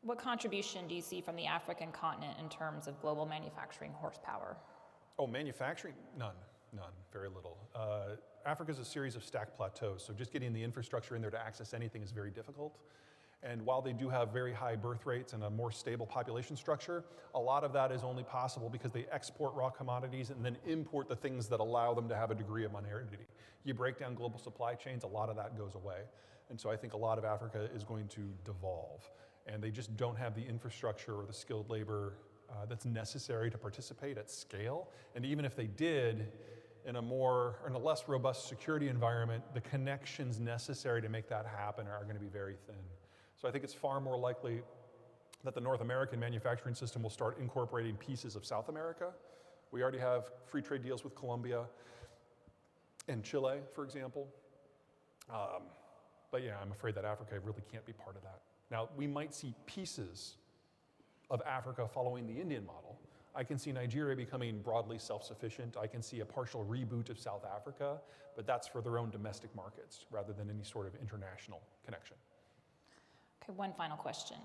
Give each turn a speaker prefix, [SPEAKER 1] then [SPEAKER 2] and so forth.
[SPEAKER 1] What contribution do you see from the African continent in terms of global manufacturing horsepower?
[SPEAKER 2] Oh, manufacturing? None, very little. Africa is a series of stacked plateaus, so just getting the infrastructure in there to access anything is very difficult. And while they do have very high birth rates and a more stable population structure, a lot of that is only possible because they export raw commodities and then import the things that allow them to have a degree of modernity. You break down global supply chains, a lot of that goes away. And so I think a lot of Africa is going to devolve. And they just don't have the infrastructure or the skilled labor that's necessary to participate at scale. And even if they did, in a less robust security environment, the connections necessary to make that happen are going to be very thin. So I think it's far more likely that the North American manufacturing system will start incorporating pieces of South America. We already have free trade deals with Colombia and Chile, for example. But yeah, I'm afraid that Africa really can't be part of that. Now, we might see pieces of Africa following the Indian model. I can see Nigeria becoming broadly self-sufficient. I can see a partial reboot of South Africa, but that's for their own domestic markets rather than any sort of international connection.
[SPEAKER 1] Okay, one final question.